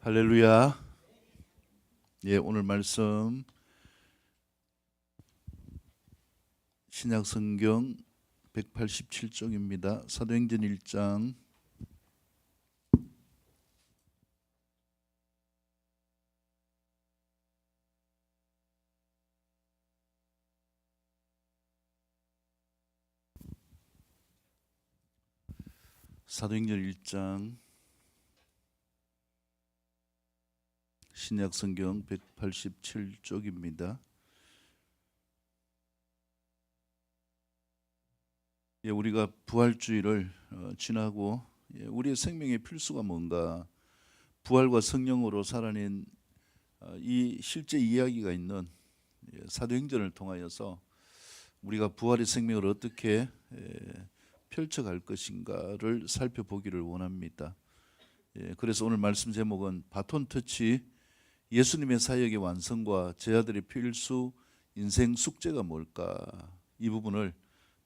할렐루야. 예, 오늘 말씀 신약 성경 187쪽입니다. 사도행전 1장 사도행전 1장 신약 성경 187쪽입니다. 예, 우리가 부활주의를 지나고 우리의 생명의 필수가 뭔가, 부활과 성령으로 살아낸 이 실제 이야기가 있는 사도행전을 통하여서 우리가 부활의 생명을 어떻게 펼쳐갈 것인가를 살펴보기를 원합니다. 그래서 오늘 말씀 제목은 바톤 터치, 예수님의 사역의 완성과 제자들의 필수 인생 숙제가 뭘까, 이 부분을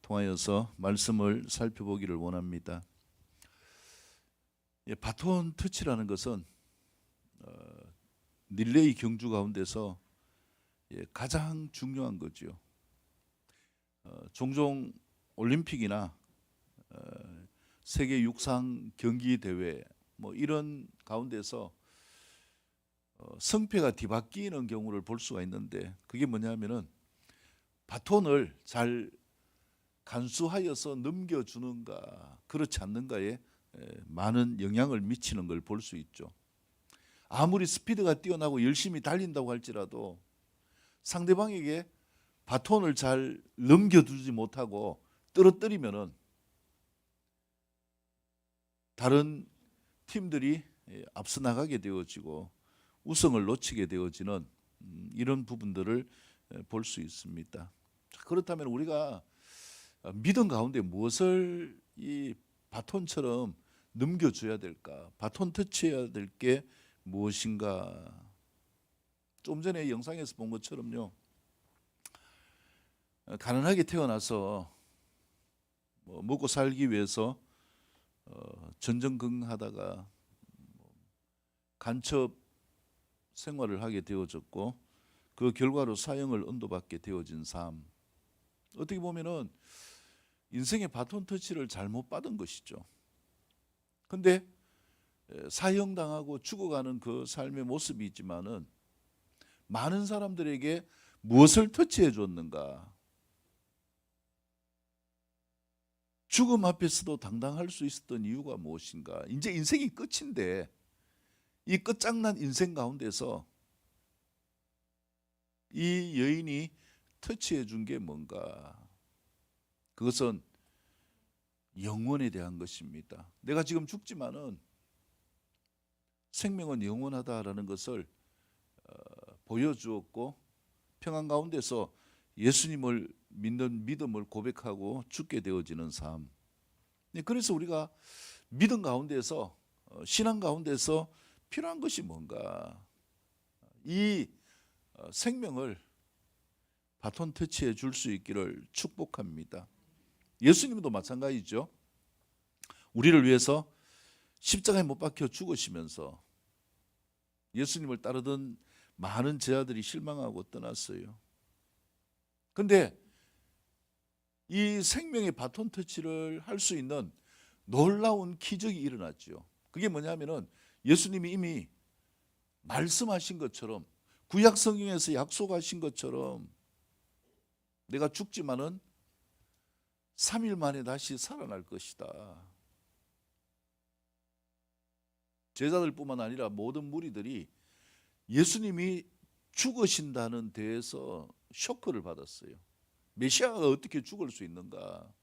통하여서 말씀을 살펴보기를 원합니다. 바톤 터치라는 것은 릴레이 경주 가운데서 가장 중요한 거죠. 종종 올림픽이나 세계 육상 경기 대회 이런 가운데서 성패가 뒤바뀌는 경우를 볼 수가 있는데, 그게 뭐냐면은 바톤을 잘 간수하여서 넘겨주는가 그렇지 않는가에 많은 영향을 미치는 걸 볼 수 있죠. 아무리 스피드가 뛰어나고 열심히 달린다고 할지라도 상대방에게 바톤을 잘 넘겨주지 못하고 떨어뜨리면은 다른 팀들이 앞서 나가게 되어지고 우승을 놓치게 되어지는 이런 부분들을 볼 수 있습니다. 그렇다면 우리가 믿음 가운데 무엇을 이 바톤처럼 넘겨줘야 될까? 바톤 터치해야 될 게 무엇인가? 좀 전에 영상에서 본 것처럼요, 가난하게 태어나서 먹고 살기 위해서 전전긍긍하다가 간첩 생활을 하게 되어졌고, 그 결과로 사형을 언도받게 되어진 삶, 어떻게 보면은 인생의 바톤 터치를 잘못 받은 것이죠. 근데 사형당하고 죽어가는 그 삶의 모습이 있지만은 많은 사람들에게 무엇을 터치해 줬는가? 죽음 앞에서도 당당할 수 있었던 이유가 무엇인가? 이제 인생이 끝인데 이 끝장난 인생 가운데서 이 여인이 터치해 준 게 뭔가? 그것은 영원에 대한 것입니다. 내가 지금 죽지만은 생명은 영원하다라는 것을 보여주었고, 평안 가운데서 예수님을 믿는 믿음을 고백하고 죽게 되어지는 삶. 그래서 우리가 믿음 가운데서, 신앙 가운데서 필요한 것이 뭔가? 이 생명을 바톤 터치해 줄 수 있기를 축복합니다. 예수님도 마찬가지죠. 우리를 위해서 십자가에 못 박혀 죽으시면서 예수님을 따르던 많은 제자들이 실망하고 떠났어요. 근데 이 생명의 바톤 터치를 할 수 있는 놀라운 기적이 일어났죠. 그게 뭐냐면은 예수님이 이미 말씀하신 것처럼, 구약 성경에서 약속하신 것처럼 내가 죽지만은 3일 만에 다시 살아날 것이다. 제자들뿐만 아니라 모든 무리들이 예수님이 죽으신다는 데에서 쇼크를 받았어요. 메시아가 어떻게 죽을 수 있는가?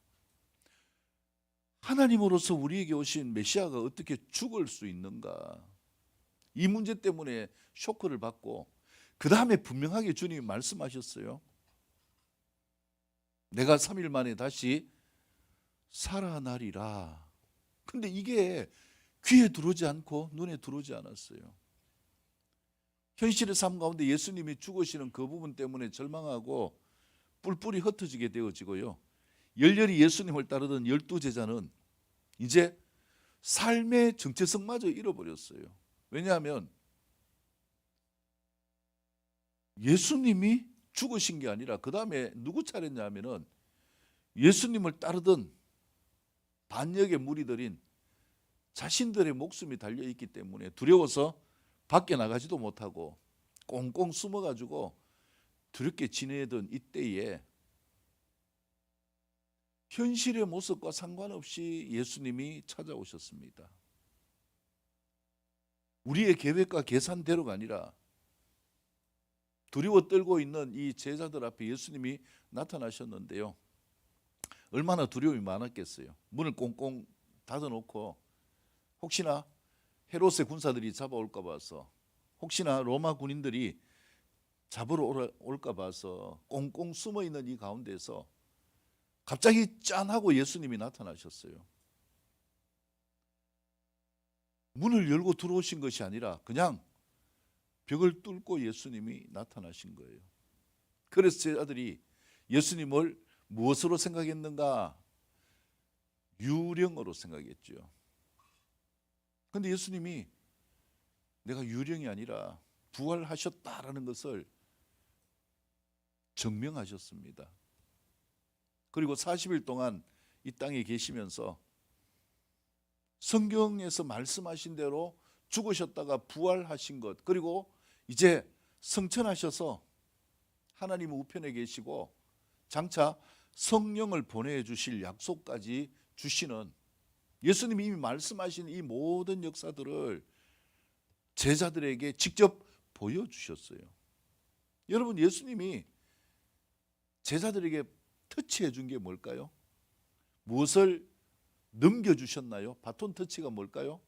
하나님으로서 우리에게 오신 메시아가 어떻게 죽을 수 있는가? 이 문제 때문에 쇼크를 받고, 그 다음에 분명하게 주님이 말씀하셨어요. 내가 3일 만에 다시 살아나리라. 근데 이게 귀에 들어오지 않고 눈에 들어오지 않았어요. 현실의 삶 가운데 예수님이 죽으시는 그 부분 때문에 절망하고 뿔뿔이 흩어지게 되어지고요, 열렬히 예수님을 따르던 12제자는 이제 삶의 정체성마저 잃어버렸어요. 왜냐하면 예수님이 죽으신 게 아니라 그 다음에 누구 차례냐 하면은 예수님을 따르던 반역의 무리들인 자신들의 목숨이 달려있기 때문에 두려워서 밖에 나가지도 못하고 꽁꽁 숨어가지고 두렵게 지내던 이때에 현실의 모습과 상관없이 예수님이 찾아오셨습니다. 우리의 계획과 계산대로가 아니라 두려워 떨고 있는 이 제자들 앞에 예수님이 나타나셨는데요. 얼마나 두려움이 많았겠어요. 문을 꽁꽁 닫아놓고 혹시나 헤롯의 군사들이 잡아올까 봐서, 혹시나 로마 군인들이 잡으러 올까 봐서 꽁꽁 숨어있는 이 가운데서 갑자기 짠 하고 예수님이 나타나셨어요. 문을 열고 들어오신 것이 아니라 그냥 벽을 뚫고 예수님이 나타나신 거예요. 그래서 제자들이 예수님을 무엇으로 생각했는가? 유령으로 생각했죠. 그런데 예수님이 내가 유령이 아니라 부활하셨다라는 것을 증명하셨습니다. 그리고 40일 동안 이 땅에 계시면서 성경에서 말씀하신 대로 죽으셨다가 부활하신 것, 그리고 이제 성천하셔서 하나님 우편에 계시고 장차 성령을 보내주실 약속까지 주시는, 예수님이 이미 말씀하신 이 모든 역사들을 제자들에게 직접 보여주셨어요. 여러분, 예수님이 제자들에게 터치해 준 게 뭘까요? 무엇을 넘겨주셨나요? 바톤 터치가 뭘까요?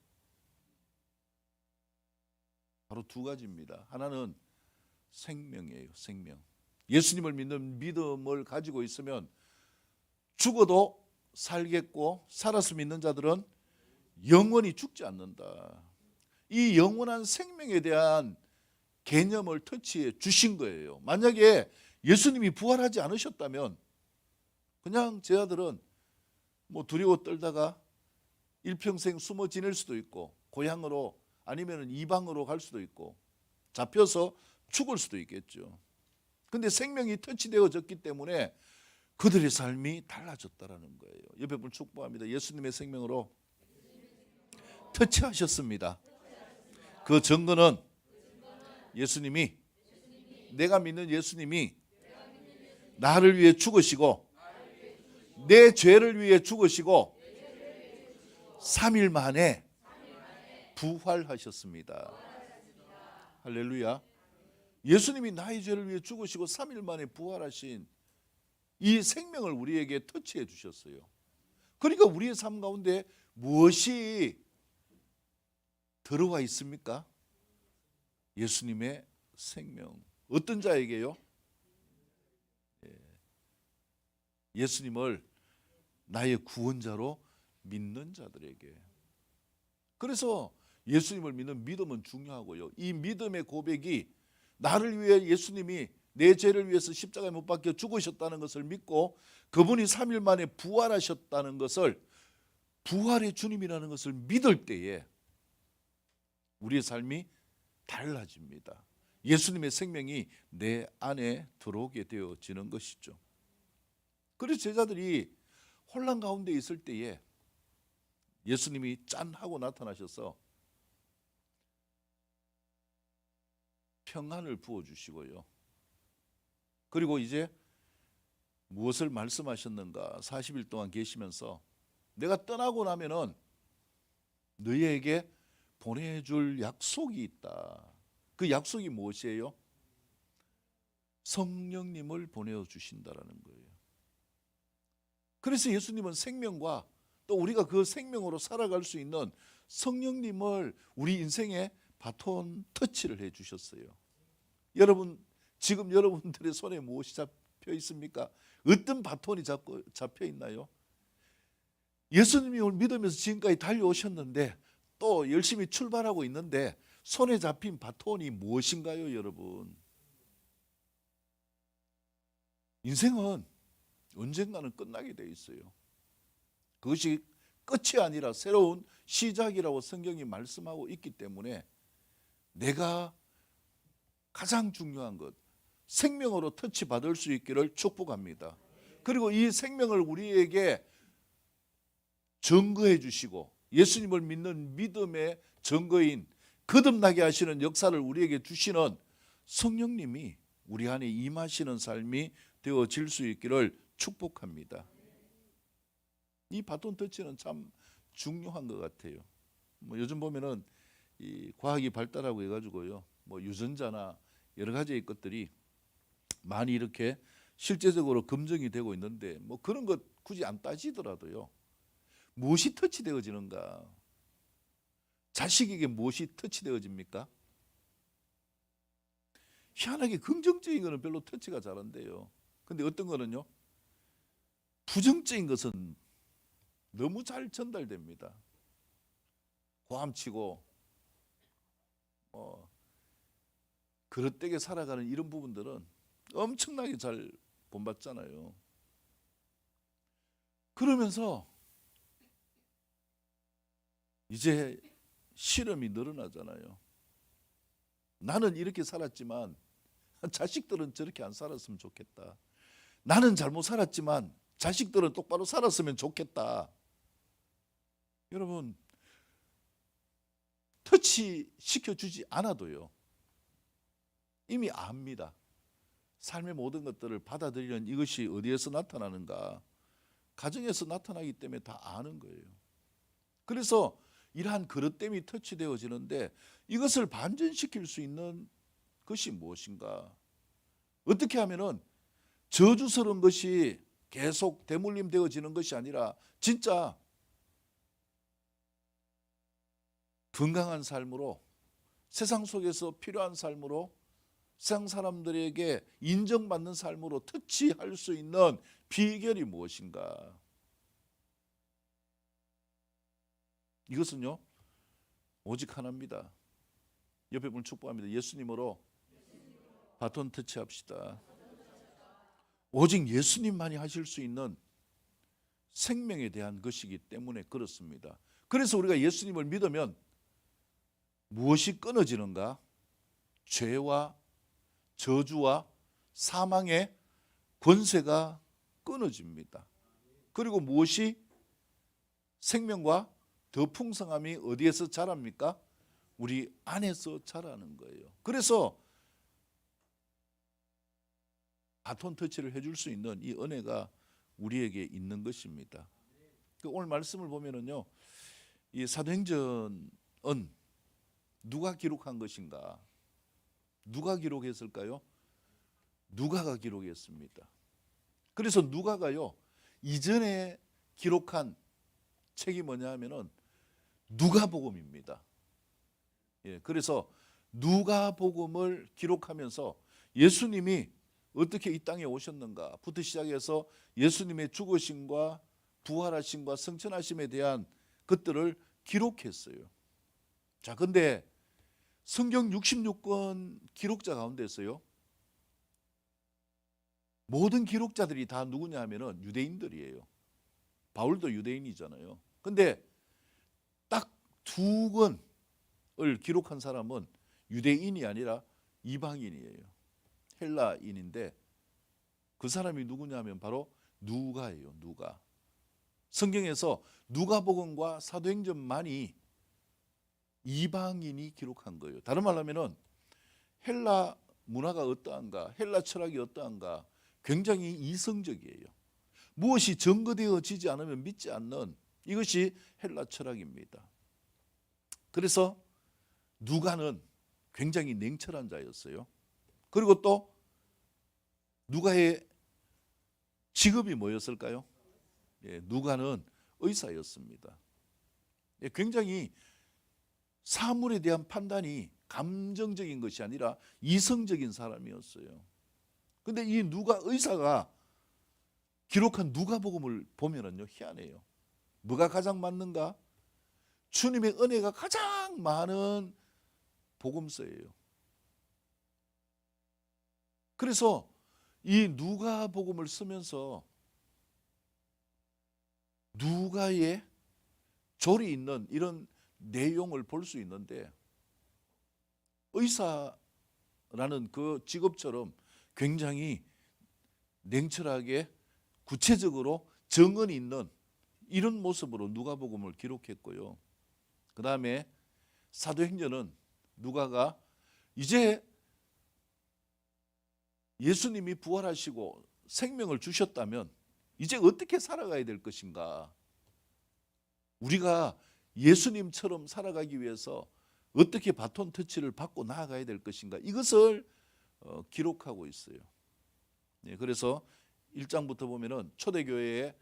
바로 두 가지입니다. 하나는 생명이에요. 생명. 예수님을 믿는 믿음을 가지고 있으면 죽어도 살겠고, 살아서 믿는 자들은 영원히 죽지 않는다. 이 영원한 생명에 대한 개념을 터치해 주신 거예요. 만약에 예수님이 부활하지 않으셨다면 그냥 제자들은 뭐 두려워 떨다가 일평생 숨어 지낼 수도 있고, 고향으로 아니면 이방으로 갈 수도 있고, 잡혀서 죽을 수도 있겠죠. 근데 생명이 터치되어졌기 때문에 그들의 삶이 달라졌다라는 거예요. 옆에 분 축복합니다. 예수님의 생명으로 터치하셨습니다. 그 증거는 예수님이, 내가 믿는 예수님이 나를 위해 죽으시고 내 죄를 위해 죽으시고 3일 만에 부활하셨습니다. 할렐루야. 예수님이 나의 죄를 위해 죽으시고 3일 만에 부활하신 이 생명을 우리에게 터치해 주셨어요. 그러니까 우리의 삶 가운데 무엇이 들어와 있습니까? 예수님의 생명. 어떤 자에게요? 예수님을 나의 구원자로 믿는 자들에게. 그래서 예수님을 믿는 믿음은 중요하고요. 이 믿음의 고백이 나를 위해 예수님이 내 죄를 위해서 십자가에 못 박혀 죽으셨다는 것을 믿고 그분이 3일 만에 부활하셨다는 것을, 부활의 주님이라는 것을 믿을 때에 우리의 삶이 달라집니다. 예수님의 생명이 내 안에 들어오게 되어지는 것이죠. 그래서 제자들이 혼란 가운데 있을 때에 예수님이 짠 하고 나타나셔서 평안을 부어주시고요. 그리고 이제 무엇을 말씀하셨는가? 40일 동안 계시면서 내가 떠나고 나면은 너희에게 보내줄 약속이 있다. 그 약속이 무엇이에요? 성령님을 보내주신다라는 거예요. 그래서 예수님은 생명과 또 우리가 그 생명으로 살아갈 수 있는 성령님을 우리 인생에 바톤 터치를 해주셨어요. 여러분, 지금 여러분들의 손에 무엇이 잡혀 있습니까? 어떤 바톤이 잡혀 있나요? 예수님을 믿으면서 지금까지 달려오셨는데 또 열심히 출발하고 있는데 손에 잡힌 바톤이 무엇인가요, 여러분? 인생은 언젠가는 끝나게 돼 있어요. 그것이 끝이 아니라 새로운 시작이라고 성경이 말씀하고 있기 때문에 내가 가장 중요한 것, 생명으로 터치받을 수 있기를 축복합니다. 그리고 이 생명을 우리에게 증거해 주시고 예수님을 믿는 믿음의 증거인 거듭나게 하시는 역사를 우리에게 주시는 성령님이 우리 안에 임하시는 삶이 되어질 수 있기를 축복합니다. 이 바톤 터치는 참 중요한 것 같아요. 요즘 보면은 이 과학이 발달하고 해가지고요, 유전자나 여러 가지의 것들이 많이 이렇게 실제적으로 검증이 되고 있는데 그런 것 굳이 안 따지더라도요, 무엇이 터치되어지는가? 자식에게 무엇이 터치되어집니까? 희한하게 긍정적인 거는 별로 터치가 잘 안 돼요. 근데 어떤 거는요, 부정적인 것은 너무 잘 전달됩니다. 고함치고 그릇되게 살아가는 이런 부분들은 엄청나게 잘 본받잖아요. 그러면서 이제 실험이 늘어나잖아요. 나는 이렇게 살았지만 자식들은 저렇게 안 살았으면 좋겠다. 나는 잘못 살았지만 자식들은 똑바로 살았으면 좋겠다. 여러분, 터치시켜주지 않아도요, 이미 압니다. 삶의 모든 것들을 받아들이는 이것이 어디에서 나타나는가? 가정에서 나타나기 때문에 다 아는 거예요. 그래서 이러한 그릇됨이 터치되어지는데 이것을 반전시킬 수 있는 것이 무엇인가? 어떻게 하면은 저주스러운 것이 계속 대물림되어지는 것이 아니라 진짜 건강한 삶으로, 세상 속에서 필요한 삶으로, 세상 사람들에게 인정받는 삶으로 터치할 수 있는 비결이 무엇인가? 이것은요, 오직 하나입니다. 옆에 분 축복합니다. 예수님으로 바톤 터치합시다. 오직 예수님만이 하실 수 있는 생명에 대한 것이기 때문에 그렇습니다. 그래서 우리가 예수님을 믿으면 무엇이 끊어지는가? 죄와 저주와 사망의 권세가 끊어집니다. 그리고 무엇이 생명과 더 풍성함이 어디에서 자랍니까? 우리 안에서 자라는 거예요. 그래서 바톤 터치를 해줄 수 있는 이 은혜가 우리에게 있는 것입니다. 오늘 말씀을 보면은요, 이 사도행전은 누가 기록한 것인가? 누가 기록했을까요? 누가가 기록했습니다. 그래서 누가가요, 이전에 기록한 책이 뭐냐 하면은 누가복음입니다. 예, 그래서 누가복음을 기록하면서 예수님이 어떻게 이 땅에 오셨는가부터 시작해서 예수님의 죽으심과 부활하심과 성천하심에 대한 것들을 기록했어요. 자, 근데 성경 66권 기록자 가운데서요, 모든 기록자들이 다 누구냐 하면은 유대인들이에요. 바울도 유대인이잖아요. 근데 딱 2권을 기록한 사람은 유대인이 아니라 이방인이에요. 헬라인인데 그 사람이 누구냐 하면 바로 누가예요. 누가. 성경에서 누가복음과 사도행전만이 이방인이 기록한 거예요. 다른 말로 하면은 헬라 문화가 어떠한가, 헬라 철학이 어떠한가, 굉장히 이성적이에요. 무엇이 증거되어지지 않으면 믿지 않는, 이것이 헬라 철학입니다. 그래서 누가는 굉장히 냉철한 자였어요. 그리고 또 누가의 직업이 뭐였을까요? 예, 누가는 의사였습니다. 예, 굉장히 사물에 대한 판단이 감정적인 것이 아니라 이성적인 사람이었어요. 근데 이 누가 의사가 기록한 누가복음을 보면은요, 희한해요. 뭐가 가장 맞는가? 주님의 은혜가 가장 많은 복음서예요. 그래서 이 누가복음을 쓰면서 누가의 조리 있는 이런 내용을 볼 수 있는데, 의사라는 그 직업처럼 굉장히 냉철하게 구체적으로 정언이 있는 이런 모습으로 누가복음을 기록했고요. 그 다음에 사도행전은 누가가 이제 예수님이 부활하시고 생명을 주셨다면 이제 어떻게 살아가야 될 것인가, 우리가 예수님처럼 살아가기 위해서 어떻게 바톤 터치를 받고 나아가야 될 것인가, 이것을 기록하고 있어요. 그래서 1장부터 보면은 초대교회의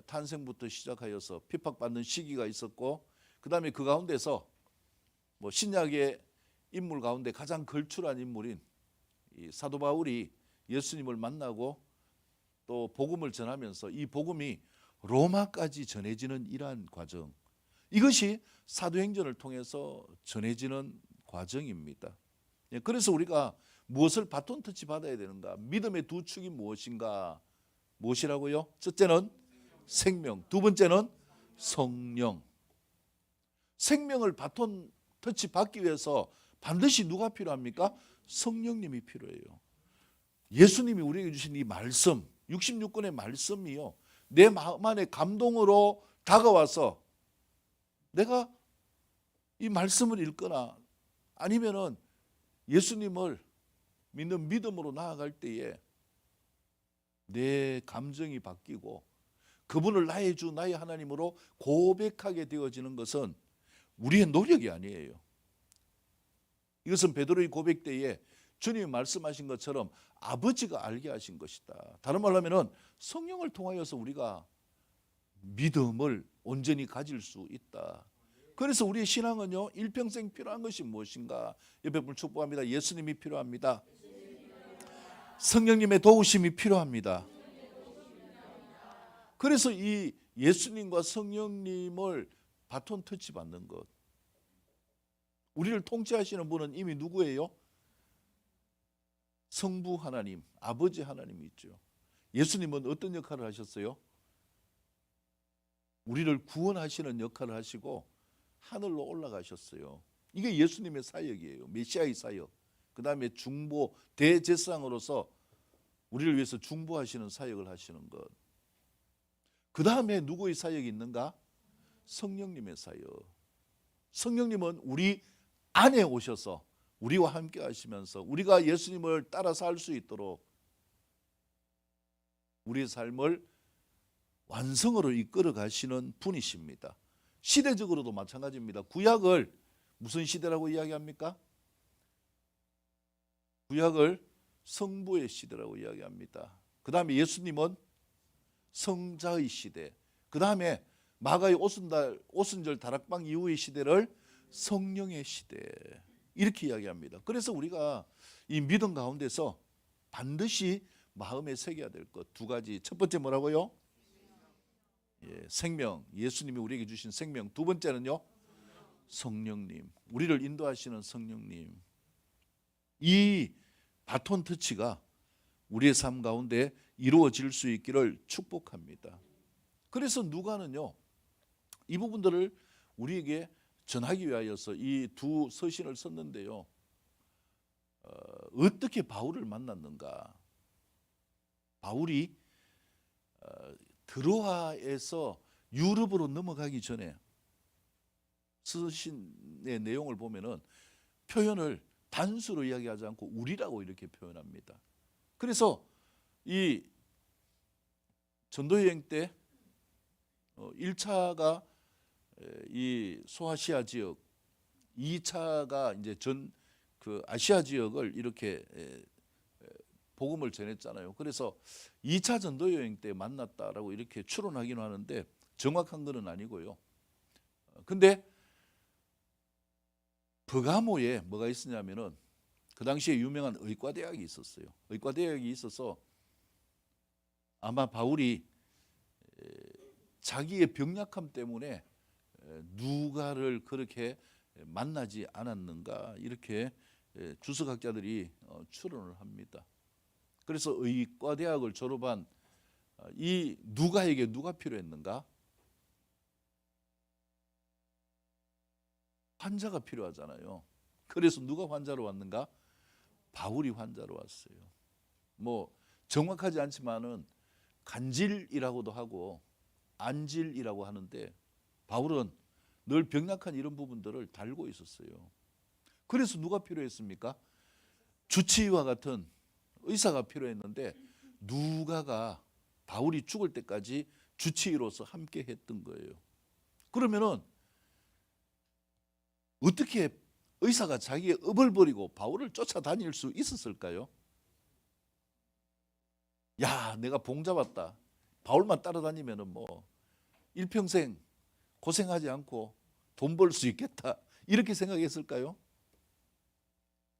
탄생부터 시작하여서 핍박받는 시기가 있었고, 그 다음에 그 가운데서 뭐 신약의 인물 가운데 가장 걸출한 인물인 이 사도 바울이 예수님을 만나고 또 복음을 전하면서 이 복음이 로마까지 전해지는 이러한 과정, 이것이 사도행전을 통해서 전해지는 과정입니다. 그래서 우리가 무엇을 바톤 터치 받아야 되는가? 믿음의 두 축이 무엇인가? 무엇이라고요? 첫째는 생명, 두 번째는 성령. 생명을 바톤 터치 받기 위해서 반드시 누가 필요합니까? 성령님이 필요해요. 예수님이 우리에게 주신 이 말씀, 66권의 말씀이요, 내 마음 안에 감동으로 다가와서 내가 이 말씀을 읽거나 아니면은 예수님을 믿는 믿음으로 나아갈 때에 내 감정이 바뀌고 그분을 나의 주 나의 하나님으로 고백하게 되어지는 것은 우리의 노력이 아니에요. 이것은 베드로의 고백 때에 주님이 말씀하신 것처럼 아버지가 알게 하신 것이다. 다른 말로 하면 성령을 통하여서 우리가 믿음을 온전히 가질 수 있다. 그래서 우리의 신앙은요, 일평생 필요한 것이 무엇인가? 옆에 분 축복합니다. 예수님이 필요합니다. 성령님의 도우심이 필요합니다. 그래서 이 예수님과 성령님을 바톤 터치 받는 것, 우리를 통치하시는 분은 이미 누구예요? 성부 하나님, 아버지 하나님이 있죠. 예수님은 어떤 역할을 하셨어요? 우리를 구원하시는 역할을 하시고 하늘로 올라가셨어요. 이게 예수님의 사역이에요. 메시아의 사역. 그 다음에 중보, 대제사장으로서 우리를 위해서 중보하시는 사역을 하시는 것. 그 다음에 누구의 사역이 있는가? 성령님의 사역. 성령님은 우리 안에 오셔서 우리와 함께 하시면서 우리가 예수님을 따라 살 수 있도록 우리의 삶을 완성으로 이끌어 가시는 분이십니다. 시대적으로도 마찬가지입니다. 구약을 무슨 시대라고 이야기합니까? 구약을 성부의 시대라고 이야기합니다. 그 다음에 예수님은 성자의 시대, 그 다음에 마가의 오순절 다락방 이후의 시대를 성령의 시대, 이렇게 이야기합니다. 그래서 우리가 이 믿음 가운데서 반드시 마음에 새겨야 될 것 두 가지. 첫 번째 뭐라고요? 생명, 예수님이 우리에게 주신 생명. 두 번째는요, 성령님, 우리를 인도하시는 성령님. 이 바톤 터치가 우리의 삶 가운데 이루어질 수 있기를 축복합니다. 그래서 누가는요, 이 부분들을 우리에게 전하기 위하여서 이 두 서신을 썼는데요, 어떻게 바울을 만났는가? 바울이 드로아에서 유럽으로 넘어가기 전에 서신의 내용을 보면은 표현을 단수로 이야기하지 않고 우리라고 이렇게 표현합니다. 그래서 이 전도여행 때 1차가 이 소아시아 지역, 2차가 이제 그 아시아 지역을 이렇게 복음을 전했잖아요. 그래서 2차 전도 여행 때 만났다라고 이렇게 추론하기는 하는데 정확한 건 아니고요. 근데 버가모에 뭐가 있었냐면은 그 당시에 유명한 의과대학이 있었어요. 의과대학이 있어서 아마 바울이 자기의 병약함 때문에 누가를 그렇게 만나지 않았는가, 이렇게 주석학자들이 추론을 합니다. 그래서 의과대학을 졸업한 이 누가에게 누가 필요했는가? 환자가 필요하잖아요. 그래서 누가 환자로 왔는가? 바울이 환자로 왔어요. 뭐 정확하지 않지만은 간질이라고도 하고 안질이라고 하는데 바울은 늘 병약한 이런 부분들을 달고 있었어요. 그래서 누가 필요했습니까? 주치의와 같은 의사가 필요했는데 누가가 바울이 죽을 때까지 주치의로서 함께 했던 거예요. 그러면은 어떻게 의사가 자기의 업을 버리고 바울을 쫓아다닐 수 있었을까요? 야, 내가 봉 잡았다. 바울만 따라다니면은 뭐 일평생 고생하지 않고 돈 벌 수 있겠다. 이렇게 생각했을까요?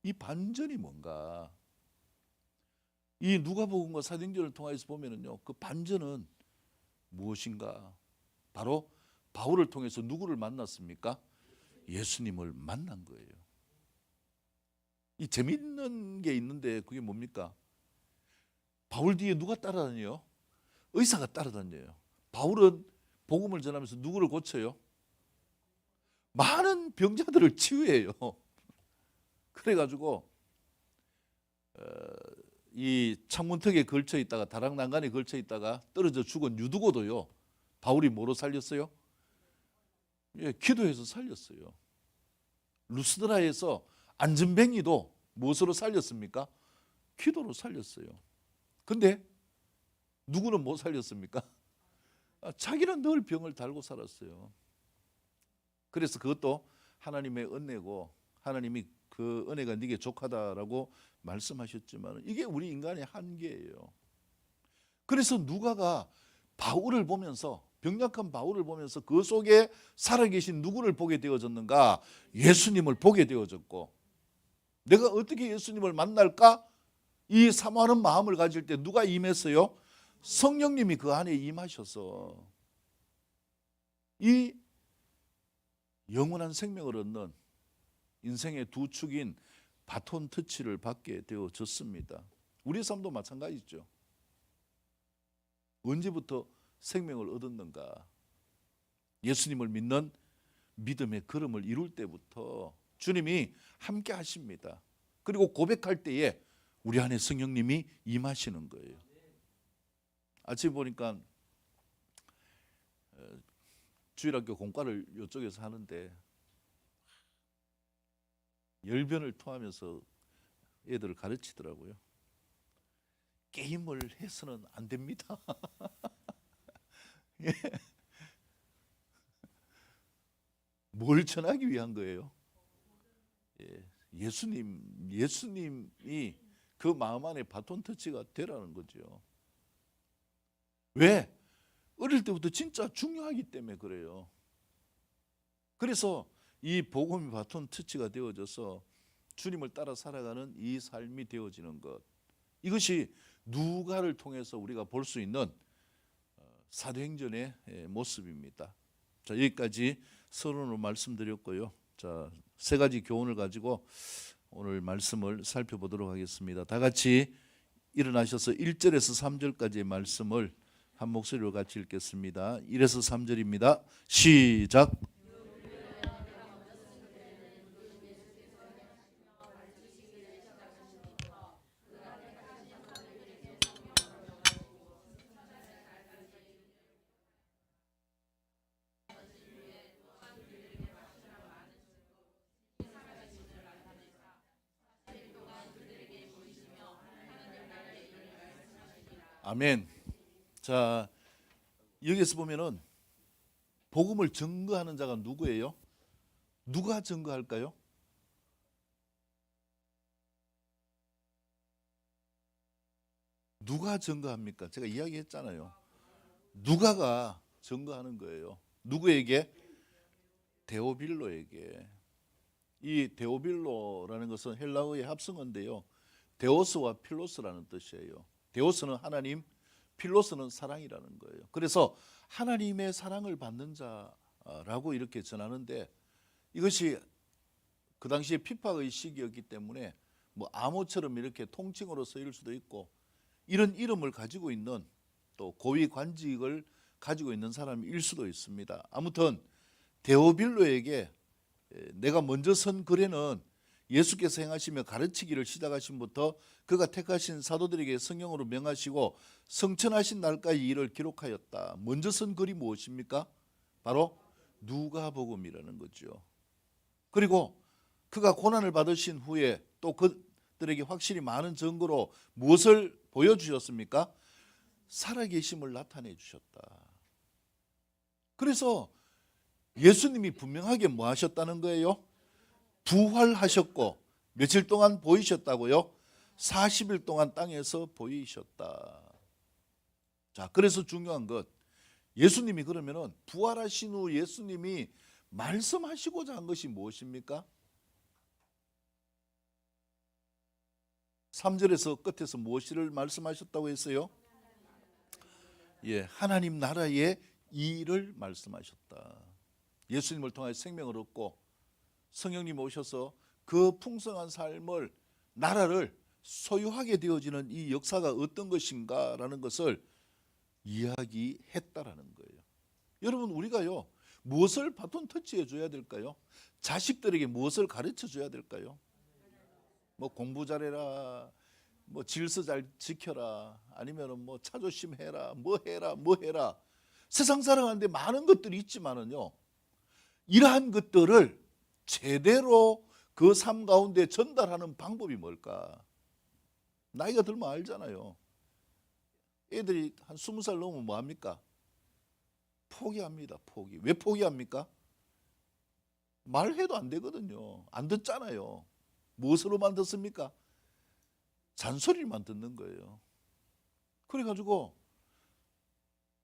이 반전이 뭔가? 이 누가복음과 사도행전을 통해서 보면은요, 그 반전은 무엇인가? 바로 바울을 통해서 누구를 만났습니까? 예수님을 만난 거예요. 이 재밌는 게 있는데 그게 뭡니까? 바울 뒤에 누가 따라다녀요? 의사가 따라다녀요. 바울은 복음을 전하면서 누구를 고쳐요? 많은 병자들을 치유해요. 그래가지고 이 창문턱에 걸쳐 있다가 다락난간에 걸쳐 있다가 떨어져 죽은 유두고도요, 바울이 뭐로 살렸어요? 예, 기도해서 살렸어요. 루스드라에서 안전뱅이도 무엇으로 살렸습니까? 기도로 살렸어요. 근데 누구는 못 살렸습니까? 자기는 늘 병을 달고 살았어요. 그래서 그것도 하나님의 은혜고 하나님이 그 은혜가 네게 족하다라고 말씀하셨지만 이게 우리 인간의 한계예요. 그래서 누가가 바울을 보면서, 병약한 바울을 보면서 그 속에 살아계신 누구를 보게 되어졌는가? 예수님을 보게 되어졌고, 내가 어떻게 예수님을 만날까? 이 사모하는 마음을 가질 때 누가 임했어요? 성령님이 그 안에 임하셔서 이 영원한 생명을 얻는 인생의 두 축인 바톤 터치를 받게 되어졌습니다. 우리 삶도 마찬가지죠. 언제부터 생명을 얻었는가? 예수님을 믿는 믿음의 걸음을 이룰 때부터 주님이 함께 하십니다. 그리고 고백할 때에 우리 안에 성령님이 임하시는 거예요. 아침에 보니까 주일학교 공과를 이쪽에서 하는데 열변을 토하면서 애들을 가르치더라고요. 게임을 해서는 안 됩니다. 예. 뭘 전하기 위한 거예요? 예. 예수님이 그 마음 안에 바톤 터치가 되라는 거죠. 왜? 어릴 때부터 진짜 중요하기 때문에 그래요. 그래서 이 복음이 바톤 터치가 되어져서 주님을 따라 살아가는 이 삶이 되어지는 것, 이것이 누가를 통해서 우리가 볼 수 있는 사도행전의 모습입니다. 자, 여기까지 서론으로 말씀드렸고요. 자, 세 가지 교훈을 가지고 오늘 말씀을 살펴보도록 하겠습니다. 다 같이 일어나셔서 1절에서 3절까지의 말씀을 한 목소리로 같이 읽겠습니다. 1에서 3절입니다. 시작. 아멘. 자, 여기서 보면은 복음을 증거하는 자가 누구예요? 누가 증거할까요? 누가 증거합니까? 제가 이야기했잖아요. 누가가 증거하는 거예요. 누구에게? 데오빌로에게. 이 데오빌로라는 것은 헬라어의 합성어인데요, 데오스와 필로스라는 뜻이에요. 데오스는 하나님, 필로스는 사랑이라는 거예요. 그래서 하나님의 사랑을 받는 자라고 이렇게 전하는데, 이것이 그 당시에 핍박의 시기였기 때문에 뭐 암호처럼 이렇게 통칭으로 쓰일 수도 있고, 이런 이름을 가지고 있는, 또 고위 관직을 가지고 있는 사람일 수도 있습니다. 아무튼 데오빌로에게 내가 먼저 선 글에는 예수께서 행하시며 가르치기를 시작하신부터 그가 택하신 사도들에게 성령으로 명하시고 성천하신 날까지 이를 기록하였다. 먼저 쓴 글이 무엇입니까? 바로 누가복음이라는 거죠. 그리고 그가 고난을 받으신 후에 또 그들에게 확실히 많은 증거로 무엇을 보여주셨습니까? 살아계심을 나타내 주셨다. 그래서 예수님이 분명하게 뭐 하셨다는 거예요? 부활하셨고 며칠 동안 보이셨다고요? 40일 동안 땅에서 보이셨다. 자, 그래서 중요한 것, 예수님이 그러면은 부활하신 후 예수님이 말씀하시고자 한 것이 무엇입니까? 3절에서 끝에서 무엇을 말씀하셨다고 했어요? 예, 하나님 나라의 일을 말씀하셨다. 예수님을 통해 생명을 얻고 성령님 오셔서 그 풍성한 삶을, 나라를 소유하게 되어지는 이 역사가 어떤 것인가라는 것을 이야기했다라는 거예요. 여러분, 우리가요, 무엇을 바톤 터치해 줘야 될까요? 자식들에게 무엇을 가르쳐 줘야 될까요? 뭐 공부 잘해라, 뭐 질서 잘 지켜라, 아니면은 뭐 차조심 해라, 뭐 해라, 뭐 해라. 세상 살아가는데 많은 것들이 있지만은요, 이러한 것들을 제대로 그 삶 가운데 전달하는 방법이 뭘까? 나이가 들면 알잖아요. 애들이 한 20살 넘으면 뭐 합니까? 포기합니다. 포기. 왜 포기합니까? 말해도 안 되거든요. 안 듣잖아요. 무엇으로만 듣습니까? 잔소리만 듣는 거예요. 그래가지고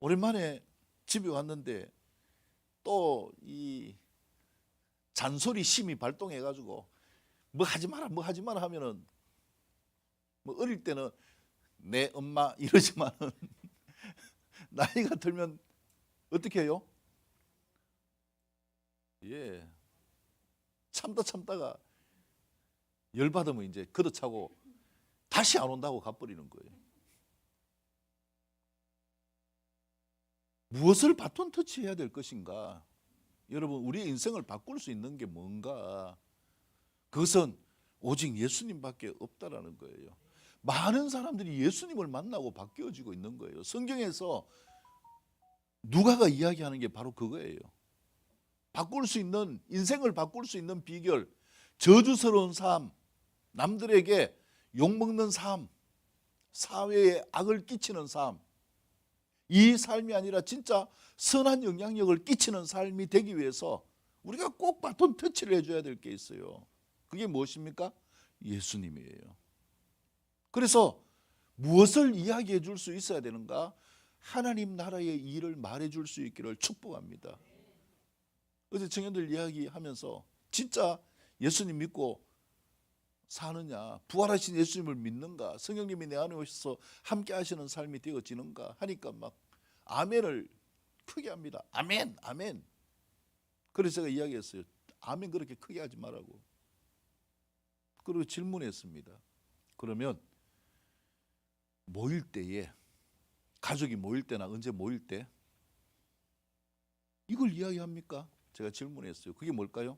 오랜만에 집에 왔는데 또 이 잔소리 심이 발동해가지고 뭐 하지 마라, 뭐 하지 마라 하면은 뭐 어릴 때는 내 엄마 이러지만은 나이가 들면 어떻게 해요? 예, 참다가 열받으면 이제 걷어차고 다시 안 온다고 가버리는 거예요. 무엇을 바톤 터치해야 될 것인가? 여러분, 우리의 인생을 바꿀 수 있는 게 뭔가? 그것은 오직 예수님밖에 없다라는 거예요. 많은 사람들이 예수님을 만나고 바뀌어지고 있는 거예요. 성경에서 누가가 이야기하는 게 바로 그거예요. 바꿀 수 있는, 인생을 바꿀 수 있는 비결, 저주스러운 삶, 남들에게 욕먹는 삶, 사회에 악을 끼치는 삶, 이 삶이 아니라 진짜 선한 영향력을 끼치는 삶이 되기 위해서 우리가 꼭 바톤 터치를 해줘야 될 게 있어요. 그게 무엇입니까? 예수님이에요. 그래서 무엇을 이야기해 줄 수 있어야 되는가? 하나님 나라의 일을 말해 줄 수 있기를 축복합니다. 어제 청년들 이야기하면서 진짜 예수님 믿고 사느냐, 부활하신 예수님을 믿는가, 성령님이 내 안에 오셔서 함께 하시는 삶이 되어지는가 하니까 막 아멘을 크게 합니다. 아멘, 아멘. 그래서 제가 이야기했어요. 아멘 그렇게 크게 하지 말라고. 그리고 질문했습니다. 그러면 모일 때에, 가족이 모일 때나 언제 모일 때 이걸 이야기합니까? 제가 질문했어요. 그게 뭘까요?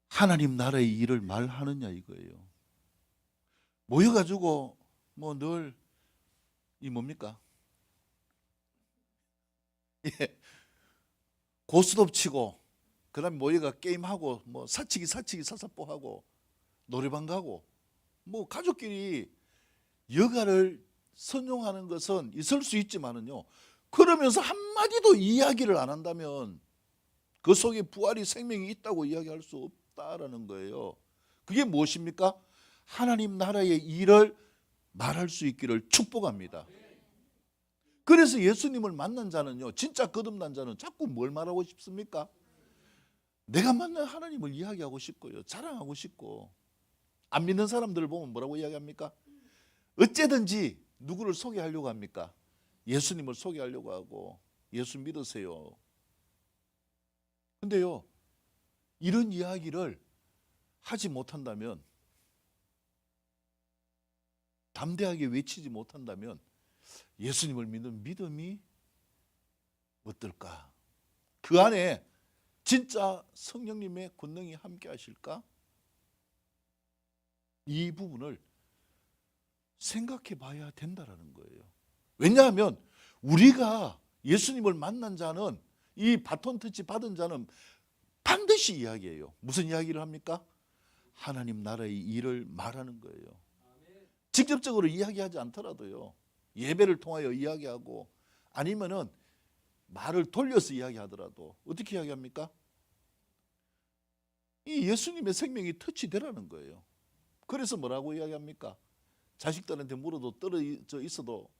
하나님 나라의 일을 말하느냐 이거예요. 모여가지고 뭐 늘 이 뭡니까? 예, 고스톱 치고 그다음에 모여가 게임하고 뭐 사치기 사사뽀하고 노래방 가고 뭐 가족끼리 여가를 선용하는 것은 있을 수 있지만은요, 그러면서 한마디도 이야기를 안 한다면 그 속에 부활이 생명이 있다고 이야기할 수 없다라는 거예요. 그게 무엇입니까? 하나님 나라의 일을 말할 수 있기를 축복합니다. 그래서 예수님을 만난 자는요, 진짜 거듭난 자는 자꾸 뭘 말하고 싶습니까? 내가 만난 하나님을 이야기하고 싶고요, 자랑하고 싶고. 안 믿는 사람들을 보면 뭐라고 이야기합니까? 어째든지 누구를 소개하려고 합니까? 예수님을 소개하려고 하고, 예수 믿으세요. 근데요, 이런 이야기를 하지 못한다면, 담대하게 외치지 못한다면 예수님을 믿는 믿음이 어떨까? 그 안에 진짜 성령님의 권능이 함께 하실까? 이 부분을 생각해 봐야 된다라는 거예요. 왜냐하면 우리가 예수님을 만난 자는, 이 바톤 터치 받은 자는 반드시 이야기해요. 무슨 이야기를 합니까? 하나님 나라의 일을 말하는 거예요. 직접적으로 이야기하지 않더라도요, 예배를 통하여 이야기하고, 아니면은 말을 돌려서 이야기하더라도 어떻게 이야기합니까? 이 예수님의 생명이 터치되라는 거예요. 그래서 뭐라고 이야기합니까? 자식들한테 물어도 떨어져 있어도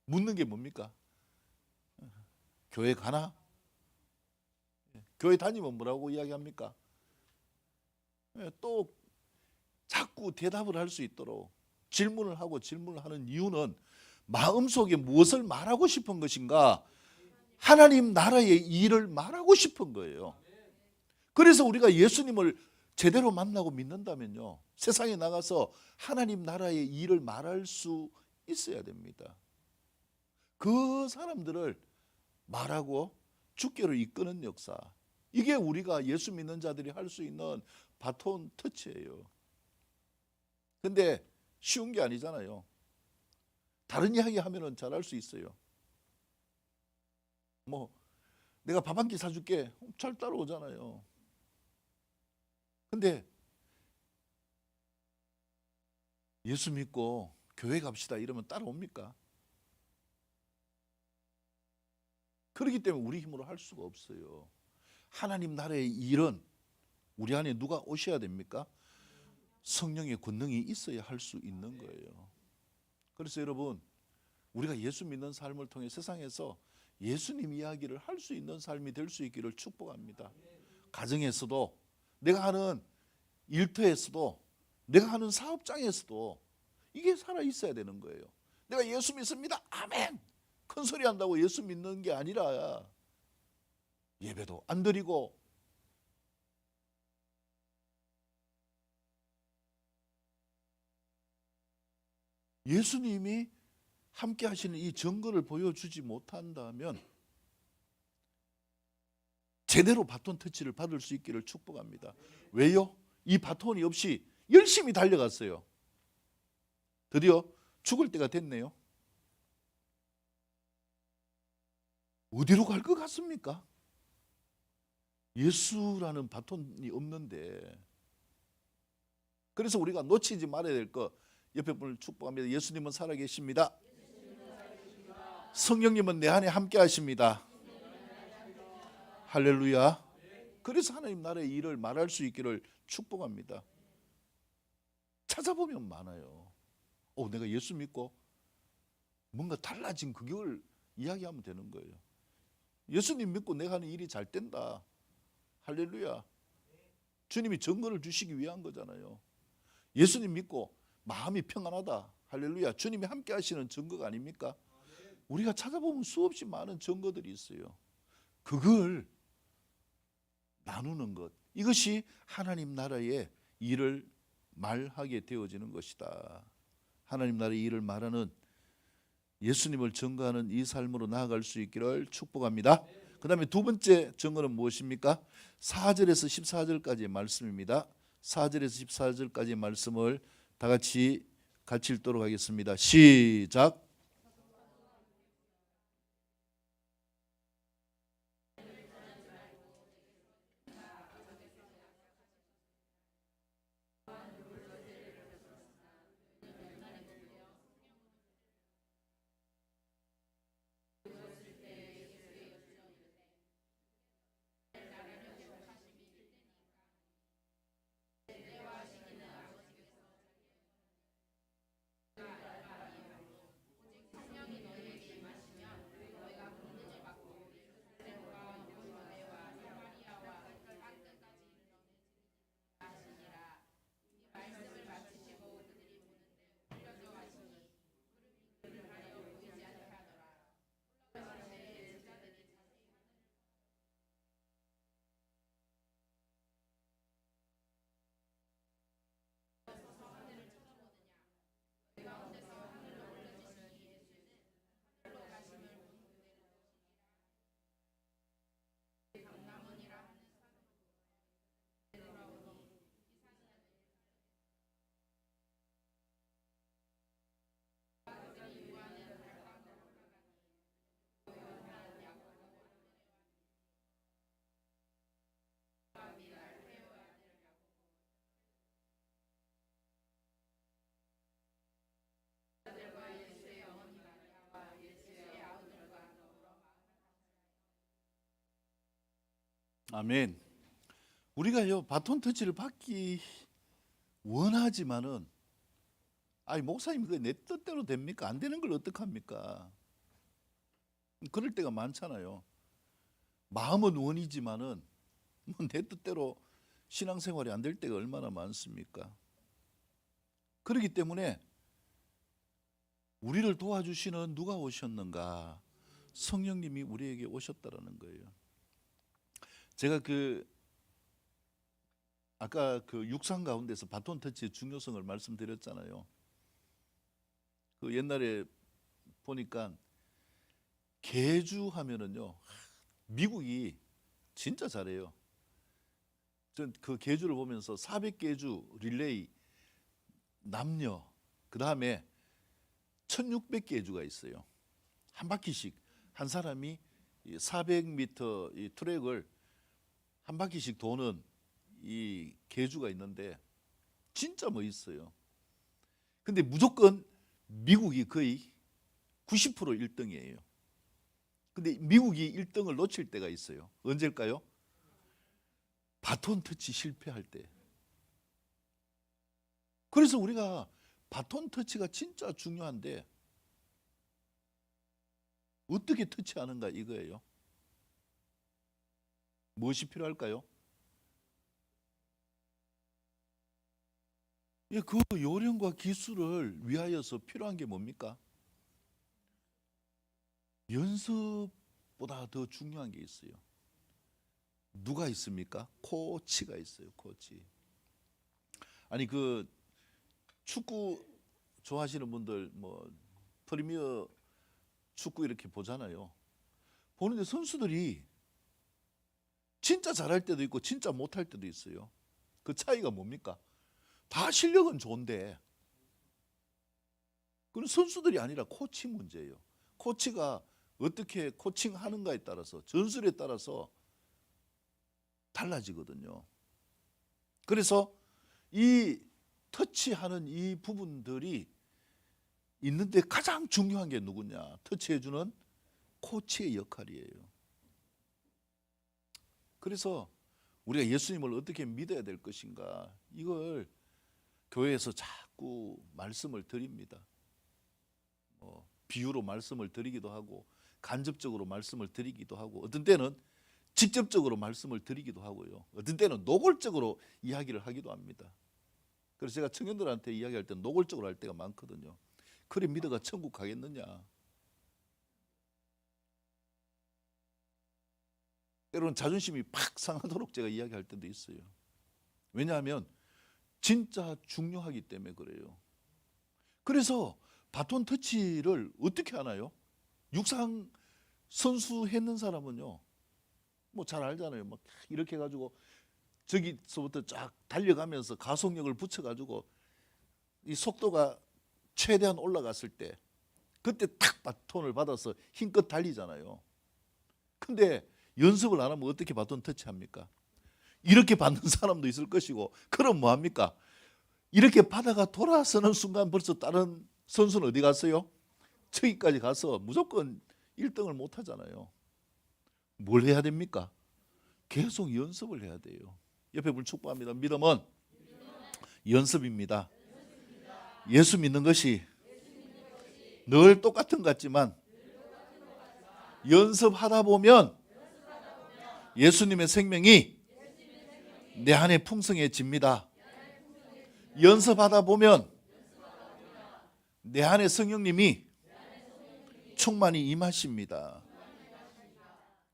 묻는 게 뭡니까? 교회 가나? 교회 다니면 뭐라고 이야기합니까? 또 자꾸 대답을 할 수 있도록 질문을 하고 질문을 하는 이유는 마음속에 무엇을 말하고 싶은 것인가? 하나님 나라의 일을 말하고 싶은 거예요. 그래서 우리가 예수님을 제대로 만나고 믿는다면요, 세상에 나가서 하나님 나라의 일을 말할 수 있어야 됩니다. 그 사람들을 말하고 주께로 이끄는 역사, 이게 우리가 예수 믿는 자들이 할 수 있는 바톤 터치예요. 근데 쉬운 게 아니잖아요. 다른 이야기 하면은 잘할 수 있어요. 뭐 내가 밥 한 끼 사줄게, 잘 따라오잖아요. 근데 예수 믿고 교회 갑시다 이러면 따라옵니까? 그렇기 때문에 우리 힘으로 할 수가 없어요. 하나님 나라의 일은 우리 안에 누가 오셔야 됩니까? 성령의 권능이 있어야 할 수 있는 거예요. 그래서 여러분, 우리가 예수 믿는 삶을 통해 세상에서 예수님 이야기를 할 수 있는 삶이 될 수 있기를 축복합니다. 가정에서도, 내가 하는 일터에서도, 내가 하는 사업장에서도 이게 살아 있어야 되는 거예요. 내가 예수 믿습니다, 아멘, 큰 소리 한다고 예수 믿는 게 아니라 예배도 안 드리고, 예수님이 함께 하시는 이 증거를 보여주지 못한다면 제대로 바톤 터치를 받을 수 있기를 축복합니다. 왜요? 이 바톤이 없이 열심히 달려갔어요. 드디어 죽을 때가 됐네요. 어디로 갈 것 같습니까? 예수라는 바톤이 없는데. 그래서 우리가 놓치지 말아야 될 것, 옆에 분을 축복합니다. 예수님은 살아계십니다. 성령님은 내 안에 함께 하십니다. 할렐루야. 그래서 하나님 나라의 일을 말할 수 있기를 축복합니다. 찾아보면 많아요. 내가 예수 믿고 뭔가 달라진 그걸 이야기하면 되는 거예요. 예수님 믿고 내가 하는 일이 잘 된다. 할렐루야. 주님이 증거를 주시기 위한 거잖아요. 예수님 믿고 마음이 평안하다. 할렐루야. 주님이 함께 하시는 증거가 아닙니까? 우리가 찾아보면 수없이 많은 증거들이 있어요. 그걸 나누는 것, 이것이 하나님 나라의 일을 말하게 되어지는 것이다. 하나님 나라의 일을 말하는, 예수님을 증거하는 이 삶으로 나아갈 수 있기를 축복합니다. 그 다음에 두 번째 증거는 무엇입니까? 4절에서 14절까지의 말씀입니다. 4절에서 14절까지의 말씀을 다 같이 읽도록 하겠습니다. 시작. 아멘. 우리가요 바톤 터치를 받기 원하지만은 아니 목사님 그게 내 뜻대로 됩니까? 안 되는 걸 어떡합니까? 그럴 때가 많잖아요. 마음은 원이지만은 뭐 내 뜻대로 신앙생활이 안 될 때가 얼마나 많습니까? 그렇기 때문에 우리를 도와주시는 누가 오셨는가? 성령님이 우리에게 오셨다라는 거예요. 제가 아까 그 육상 가운데서 바톤 터치의 중요성을 말씀드렸잖아요. 그 옛날에 보니까 계주 하면은요 미국이 진짜 잘해요. 전 그 계주를 보면서 400계주 릴레이 남녀 그 다음에 1600계주가 있어요. 한 바퀴씩 한 사람이 400m 이 트랙을 한 바퀴씩 도는 이 계주가 있는데 진짜 멋있어요. 근데 무조건 미국이 거의 90% 1등이에요. 근데 미국이 1등을 놓칠 때가 있어요. 언제일까요? 바톤 터치 실패할 때. 그래서 우리가 바톤 터치가 진짜 중요한데 어떻게 터치하는가 이거예요. 무엇이 필요할까요? 그 요령과 기술을 위하여서 필요한 게 뭡니까? 연습보다 더 중요한 게 있어요. 누가 있습니까? 코치가 있어요. 코치. 아니 그 축구 좋아하시는 분들 뭐 프리미어 축구 이렇게 보잖아요. 보는데 선수들이 진짜 잘할 때도 있고 진짜 못할 때도 있어요. 그 차이가 뭡니까? 다 실력은 좋은데 그건 선수들이 아니라 코치 문제예요. 코치가 어떻게 코칭하는가에 따라서 전술에 따라서 달라지거든요. 그래서 이 터치하는 이 부분들이 있는데 가장 중요한 게 누구냐? 터치해주는 코치의 역할이에요. 그래서 우리가 예수님을 어떻게 믿어야 될 것인가? 이걸 교회에서 자꾸 말씀을 드립니다. 비유로 말씀을 드리기도 하고 간접적으로 말씀을 드리기도 하고 어떤 때는 직접적으로 말씀을 드리기도 하고요. 어떤 때는 노골적으로 이야기를 하기도 합니다. 그래서 제가 청년들한테 이야기할 때 노골적으로 할 때가 많거든요. 그래 믿어가 천국 가겠느냐. 때로는 자존심이 팍 상하도록 제가 이야기할 때도 있어요. 왜냐하면 진짜 중요하기 때문에 그래요. 그래서 바톤 터치를 어떻게 하나요? 육상 선수 했는 사람은요. 뭐 잘 알잖아요. 막 이렇게 해가지고 저기서부터 쫙 달려가면서 가속력을 붙여가지고 이 속도가 최대한 올라갔을 때 그때 탁 바톤을 받아서 힘껏 달리잖아요. 근데 연습을 안 하면 어떻게 바톤 터치합니까? 이렇게 받는 사람도 있을 것이고 그럼 뭐합니까? 이렇게 받아가 돌아서는 순간 벌써 다른 선수는 어디 갔어요? 저기까지 가서 무조건 1등을 못 하잖아요. 뭘 해야 됩니까? 계속 연습을 해야 돼요. 옆에 분 축복합니다. 믿음은 연습입니다. 예수 믿는 것이 늘 똑같은 것 같지만 연습하다 보면 예수님의 생명이 내 안에 풍성해집니다. 연습하다 보면 내 안에 성령님이 충만히 임하십니다.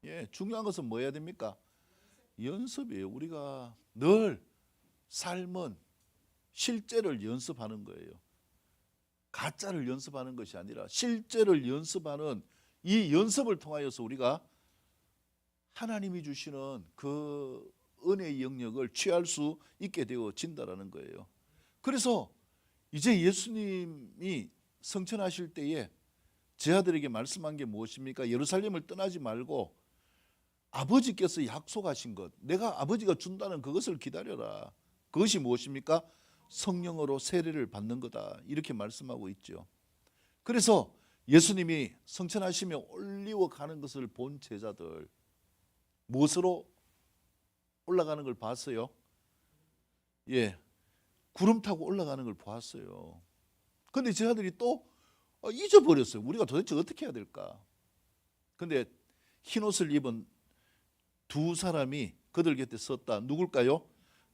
예, 중요한 것은 뭐 해야 됩니까? 연습이에요. 우리가 늘 삶은 실제를 연습하는 거예요. 가짜를 연습하는 것이 아니라 실제를 연습하는 이 연습을 통하여서 우리가 하나님이 주시는 그 은혜의 영역을 취할 수 있게 되어진다라는 거예요. 그래서 이제 예수님이 성천하실 때에 제 아들에게 말씀한 게 무엇입니까? 예루살렘을 떠나지 말고 아버지께서 약속하신 것, 내가 아버지가 준다는 그것을 기다려라. 그것이 무엇입니까? 성령으로 세례를 받는 거다. 이렇게 말씀하고 있죠. 그래서 예수님이 성천하시며 올리워 가는 것을 본 제자들 무엇으로 올라가는 걸 봤어요? 예, 구름 타고 올라가는 걸 보았어요. 근데 제 아들이 또 잊어버렸어요. 우리가 도대체 어떻게 해야 될까? 근데 흰 옷을 입은 두 사람이 그들 곁에 섰다. 누굴까요?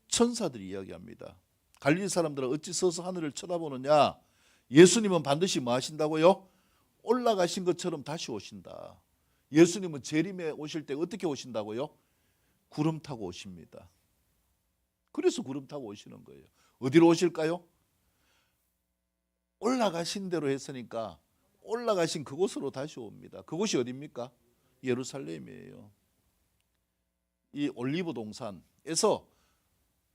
천사들이 이야기합니다. 갈릴리 사람들은 어찌 서서 하늘을 쳐다보느냐? 예수님은 반드시 뭐 하신다고요? 올라가신 것처럼 다시 오신다. 예수님은 재림에 오실 때 어떻게 오신다고요? 구름 타고 오십니다. 그래서 구름 타고 오시는 거예요. 어디로 오실까요? 올라가신 대로 했으니까 올라가신 그곳으로 다시 옵니다. 그곳이 어디입니까? 예루살렘이에요. 이 올리브 동산에서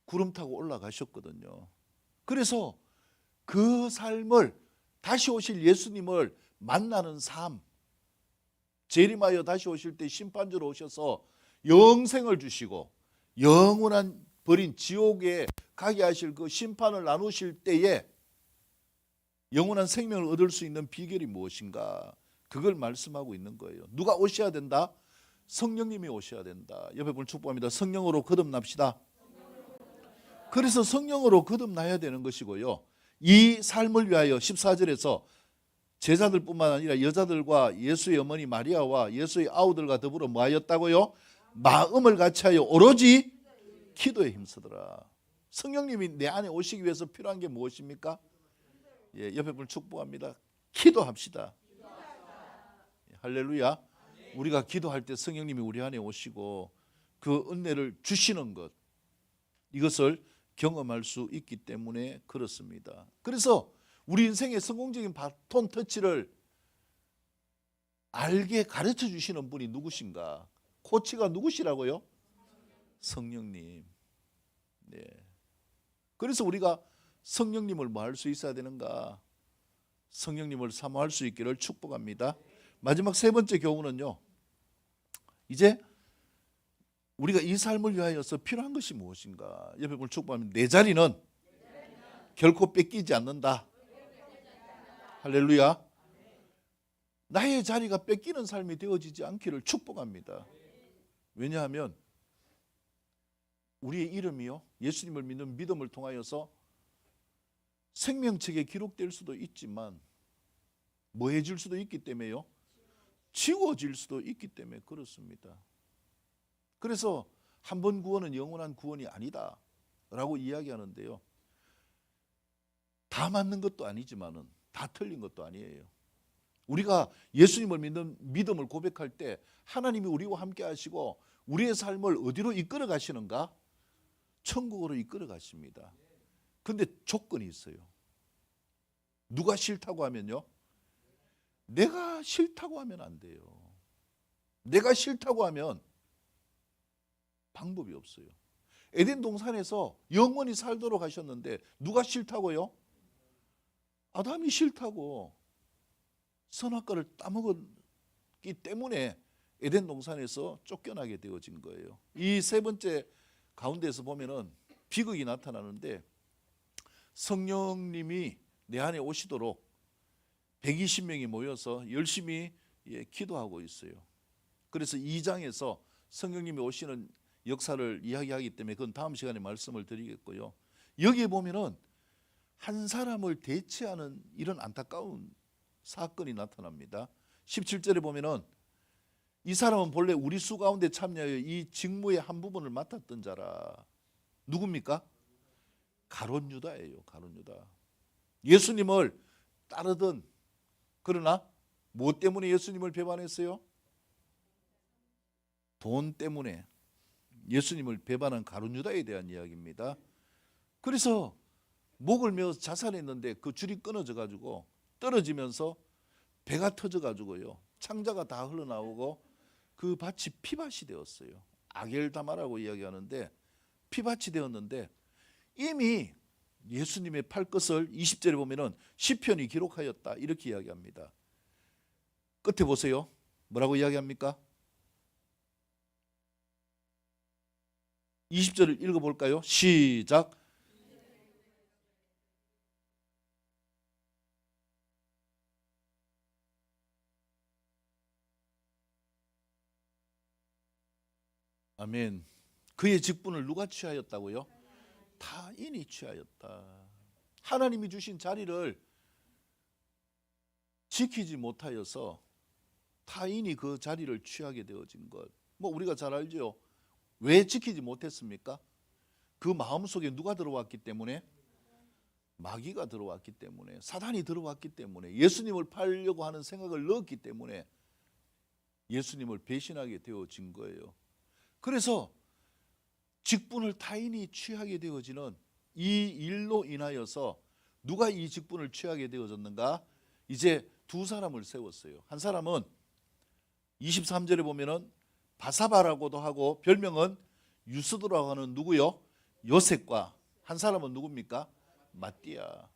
구름 타고 올라가셨거든요. 그래서 그 삶을, 다시 오실 예수님을 만나는 삶, 재림하여 다시 오실 때 심판주로 오셔서 영생을 주시고 영원한 버린 지옥에 가게 하실 그 심판을 나누실 때에 영원한 생명을 얻을 수 있는 비결이 무엇인가? 그걸 말씀하고 있는 거예요. 누가 오셔야 된다? 성령님이 오셔야 된다. 옆에 분을 축복합니다. 성령으로 거듭납시다. 그래서 성령으로 거듭나야 되는 것이고요. 이 삶을 위하여 14절에서 제자들뿐만 아니라 여자들과 예수의 어머니 마리아와 예수의 아우들과 더불어 뭐 하였다고요? 마음을 같이하여 오로지 기도에 힘쓰더라. 성령님이 내 안에 오시기 위해서 필요한 게 무엇입니까? 예, 옆에 분을 축복합니다. 기도합시다. 할렐루야. 우리가 기도할 때 성령님이 우리 안에 오시고 그 은혜를 주시는 것, 이것을 경험할 수 있기 때문에 그렇습니다. 그래서 우리 인생의 성공적인 바톤 터치를 알게 가르쳐 주시는 분이 누구신가? 코치가 누구시라고요? 성령님. 네. 그래서 우리가 성령님을 뭐 할 수 있어야 되는가? 성령님을 사모할 수 있기를 축복합니다. 마지막 세 번째 교훈은요, 이제 우리가 이 삶을 위하여서 필요한 것이 무엇인가? 옆에 볼 축복합니다. 내 자리는 결코 뺏기지 않는다. 할렐루야. 나의 자리가 뺏기는 삶이 되어지지 않기를 축복합니다. 왜냐하면 우리의 이름이요, 예수님을 믿는 믿음을 통하여서 생명책에 기록될 수도 있지만 뭐해질 수도 있기 때문에요, 지워질 수도 있기 때문에 그렇습니다. 그래서 한 번 구원은 영원한 구원이 아니다 라고 이야기하는데요, 다 맞는 것도 아니지만은 다 틀린 것도 아니에요. 우리가 예수님을 믿는 믿음을 고백할 때 하나님이 우리와 함께 하시고 우리의 삶을 어디로 이끌어 가시는가? 천국으로 이끌어 가십니다. 근데 조건이 있어요. 누가 싫다고 하면요, 내가 싫다고 하면 안 돼요. 내가 싫다고 하면 방법이 없어요. 에덴 동산에서 영원히 살도록 하셨는데 누가 싫다고요? 아담이 싫다고 선악과를 따먹었기 때문에 에덴 동산에서 쫓겨나게 되어진 거예요. 이 세 번째 가운데서 보면은 비극이 나타나는데, 성령님이 내 안에 오시도록 120명이 모여서 열심히 기도하고 있어요. 그래서 2장에서 성령님이 오시는 역사를 이야기하기 때문에 그건 다음 시간에 말씀을 드리겠고요. 여기에 보면은 한 사람을 대체하는 이런 안타까운 사건이 나타납니다. 17절에 보면은 이 사람은 본래 우리 수 가운데 참여하여 이 직무의 한 부분을 맡았던 자라. 누굽니까? 가룟 유다예요. 가룟 유다. 예수님을 따르던, 그러나 무엇 때문에 예수님을 배반했어요? 돈 때문에 예수님을 배반한 가룟 유다에 대한 이야기입니다. 그래서 목을 메어서 자살했는데 그 줄이 끊어져 가지고 떨어지면서 배가 터져 가지고요, 창자가 다 흘러나오고 그 밭이 피밭이 되었어요. 아겔다마라고 이야기하는데 피밭이 되었는데, 이미 예수님의 팔 것을 20절에 보면은 시편이 기록하였다 이렇게 이야기합니다. 끝에 보세요. 뭐라고 이야기합니까? 20절을 읽어볼까요? 시작. 아멘. 그의 직분을 누가 취하였다고요? 타인이 취하였다. 하나님이 주신 자리를 지키지 못하여서 타인이 그 자리를 취하게 되어진 것. 뭐 우리가 잘 알죠. 왜 지키지 못했습니까? 그 마음속에 누가 들어왔기 때문에? 마귀가 들어왔기 때문에, 사단이 들어왔기 때문에, 예수님을 팔려고 하는 생각을 넣었기 때문에 예수님을 배신하게 되어진 거예요. 그래서 직분을 타인이 취하게 되어지는 이 일로 인하여서 누가 이 직분을 취하게 되어졌는가? 이제 두 사람을 세웠어요. 한 사람은 23절에 보면은 바사바라고도 하고 별명은 유스도라고 하는 누구요? 요셉과 한 사람은 누굽니까? 마띠아.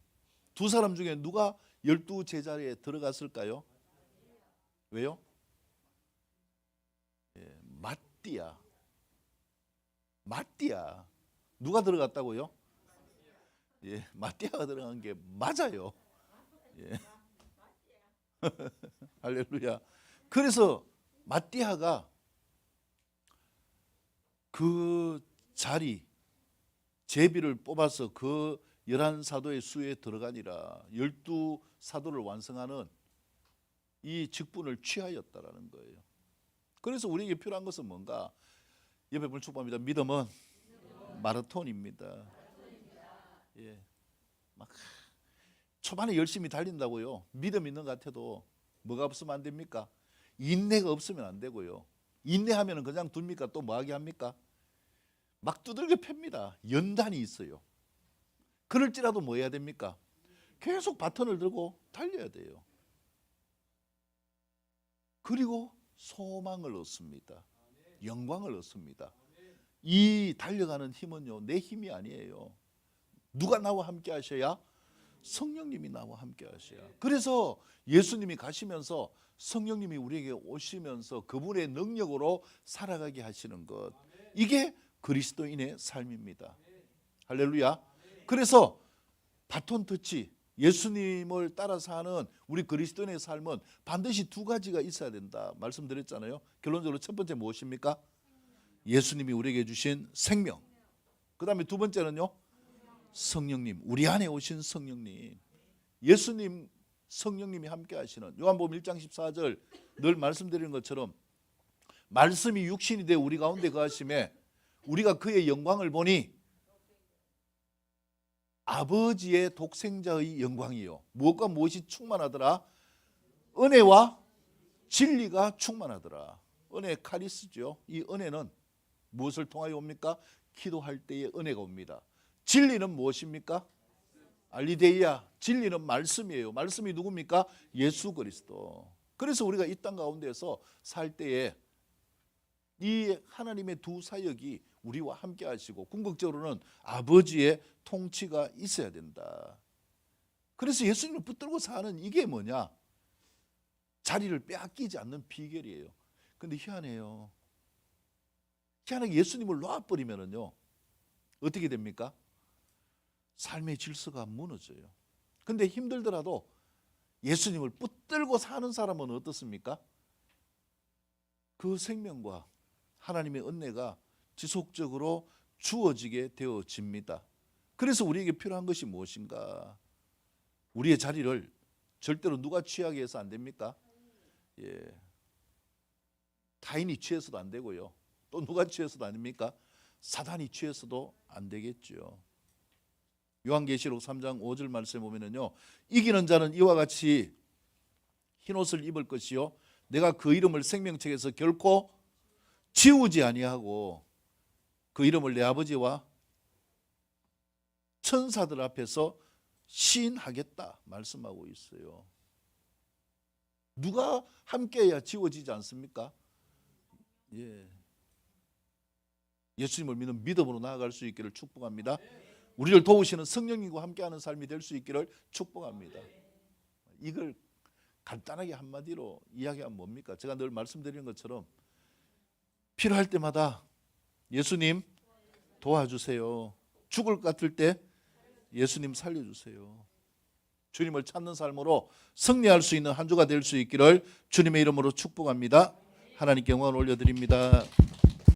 두 사람 중에 누가 12 제자리에 들어갔을까요? 왜요? 마띠아. 마띠아. 누가 들어갔다고요? 마띠아가 들어간 게 맞아요. 할렐루야. 그래서 마띠아가 그 자리 제비를 뽑아서 그 11사도의 수에 들어가니라 12사도를 완성하는 이 직분을 취하였다라는 거예요. 그래서 우리에게 필요한 것은 뭔가? 옆에 분 축복합니다. 믿음은 마라톤입니다. 막 초반에 열심히 달린다고요. 믿음 있는 것 같아도 뭐가 없으면 안 됩니까? 인내가 없으면 안 되고요. 인내하면 그냥 둡니까? 또 뭐하게 합니까? 막 두들겨 팹니다. 연단이 있어요. 그럴지라도 뭐 해야 됩니까? 계속 바톤을 들고 달려야 돼요. 그리고 소망을 얻습니다. 영광을 얻습니다. 이 달려가는 힘은요, 내 힘이 아니에요. 누가 나와 함께 하셔야? 성령님이 나와 함께 하셔야. 그래서 예수님이 가시면서 성령님이 우리에게 오시면서 그분의 능력으로 살아가게 하시는 것, 이게 그리스도인의 삶입니다. 할렐루야. 그래서 바톤 터치, 예수님을 따라 사는 우리 그리스도인의 삶은 반드시 두 가지가 있어야 된다 말씀드렸잖아요. 결론적으로 첫 번째 무엇입니까? 예수님이 우리에게 주신 생명. 그 다음에 두 번째는요, 성령님, 우리 안에 오신 성령님. 예수님, 성령님이 함께 하시는, 요한복음 1장 14절 늘 말씀드리는 것처럼 말씀이 육신이 되어 우리 가운데 거하심에 우리가 그의 영광을 보니 아버지의 독생자의 영광이요, 무엇과 무엇이 충만하더라? 은혜와 진리가 충만하더라. 은혜 카리스죠. 이 은혜는 무엇을 통하여 옵니까? 기도할 때에 은혜가 옵니다. 진리는 무엇입니까? 알리데이아. 진리는 말씀이에요. 말씀이 누굽니까? 예수 그리스도. 그래서 우리가 이 땅 가운데서 살 때에 이 하나님의 두 사역이 우리와 함께 하시고, 궁극적으로는 아버지의 통치가 있어야 된다. 그래서 예수님을 붙들고 사는 이게 뭐냐? 자리를 빼앗기지 않는 비결이에요. 근데 희한해요. 희한하게 예수님을 놔버리면은요, 어떻게 됩니까? 삶의 질서가 무너져요. 근데 힘들더라도 예수님을 붙들고 사는 사람은 어떻습니까? 그 생명과 하나님의 은혜가 지속적으로 주어지게 되어집니다. 그래서 우리에게 필요한 것이 무엇인가? 우리의 자리를 절대로 누가 취하게 해서 안 됩니까? 타인이 취해서도 안 되고요. 또 누가 취해서도 안 됩니까? 사단이 취해서도 안 되겠죠. 요한계시록 3장 5절 말씀에 보면은요, 이기는 자는 이와 같이 흰옷을 입을 것이요, 내가 그 이름을 생명책에서 결코 지우지 아니하고 그 이름을 내 아버지와 천사들 앞에서 시인하겠다 말씀하고 있어요. 누가 함께해야 지워지지 않습니까? 예수님을 믿는 믿음으로 나아갈 수 있기를 축복합니다. 우리를 도우시는 성령님과 함께하는 삶이 될 수 있기를 축복합니다. 이걸 간단하게 한마디로 이야기하면 뭡니까? 제가 늘 말씀드리는 것처럼 필요할 때마다 예수님 도와주세요. 죽을 것 같을 때 예수님 살려주세요. 주님을 찾는 삶으로 승리할 수 있는 한 주가 될 수 있기를 주님의 이름으로 축복합니다. 하나님께 영광을 올려드립니다.